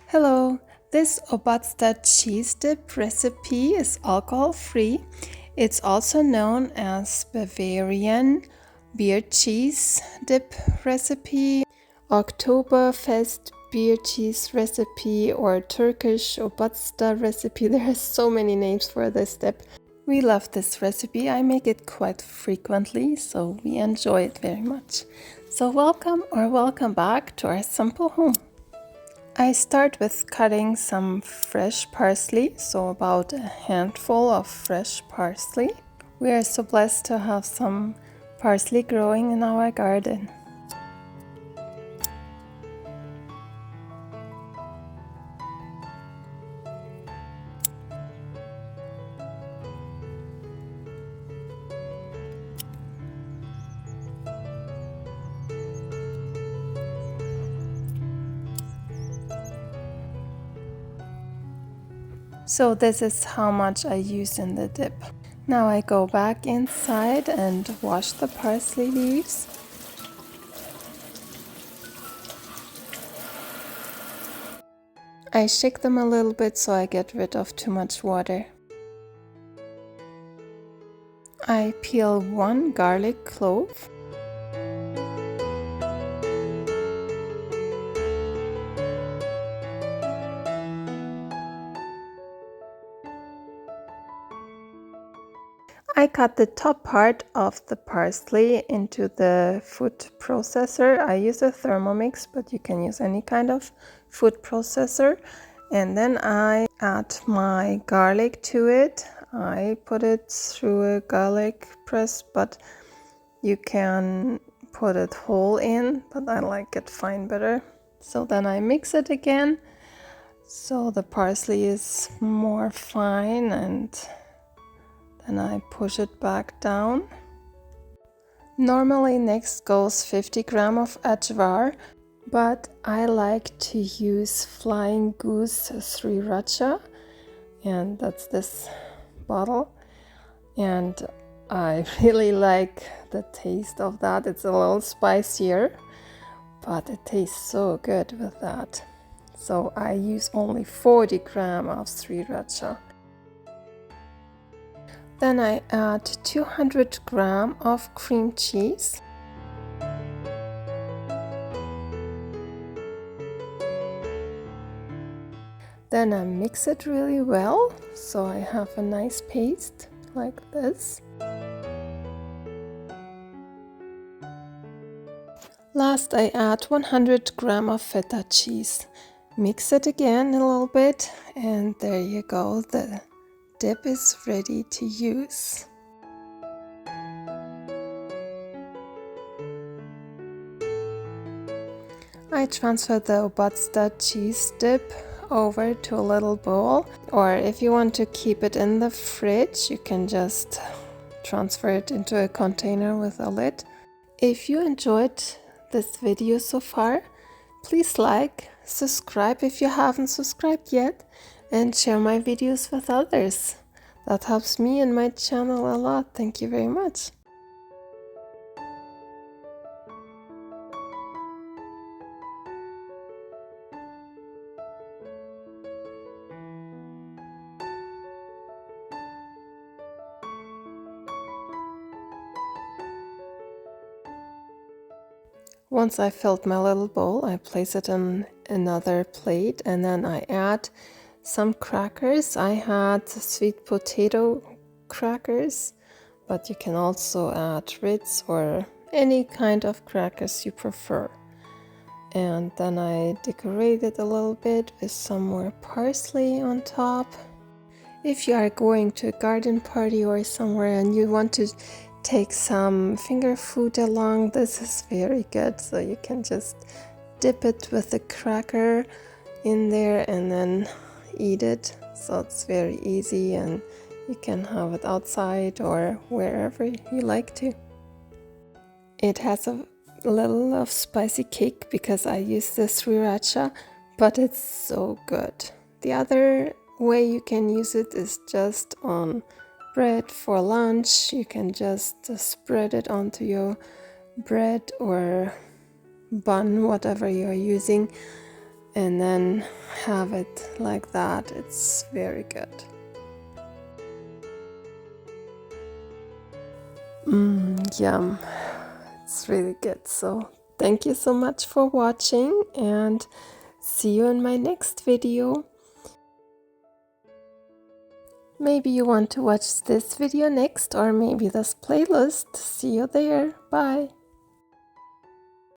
Hello, this Obatzda cheese dip recipe is alcohol-free. It's also known as Bavarian beer cheese dip recipe, Oktoberfest beer cheese recipe, or Turkish Obatzda recipe. There are so many names for this dip. We love this recipe. I make it quite frequently, so we enjoy it very much. So welcome back to our simple home. I start with cutting some fresh parsley, so about a handful of fresh parsley. We are so blessed to have some parsley growing in our garden. So this is how much I use in the dip. Now I go back inside and wash the parsley leaves. I shake them a little bit so I get rid of too much water. I peel one garlic clove. I cut the top part of the parsley into the food processor. I use a Thermomix, but you can use any kind of food processor. And then I add my garlic to it. I put it through a garlic press, but you can put it whole in, but I like it fine better. So then I mix it again, so the parsley is more fine, and then I push it back down. Normally next goes 50 grams of Ajvar, but I like to use Flying Goose Sriracha, and that's this bottle. And I really like the taste of that. It's a little spicier, but it tastes so good with that. So I use only 40 grams of Sriracha. Then I add 200 grams of cream cheese. Then I mix it really well, so I have a nice paste like this. Last I add 100 grams of feta cheese. Mix it again a little bit, and there you go, the dip is ready to use. I transfer the Obatzda cheese dip over to a little bowl, or if you want to keep it in the fridge, you can just transfer it into a container with a lid. If you enjoyed this video so far, please like, subscribe if you haven't subscribed yet, and share my videos with others. That helps me and my channel a lot. Thank you very much. Once I filled my little bowl, I place it on another plate, and then I add some crackers. I had sweet potato crackers, but you can also add Ritz or any kind of crackers you prefer. And then I decorate it a little bit with some more parsley on top. If you are going to a garden party or somewhere and you want to take some finger food along, this is very good. So you can just dip it with a cracker in there and then eat it. So it's very easy, and you can have it outside or wherever you like to. It has a little of spicy kick because I use the Sriracha, but it's so good. The other way you can use it is just on bread for lunch. You can just spread it onto your bread or bun, whatever you're using, and then have it like that. It's very good. Yum. It's really good. So thank you so much for watching and see you in my next video. Maybe you want to watch this video next or maybe this playlist. See you there. Bye.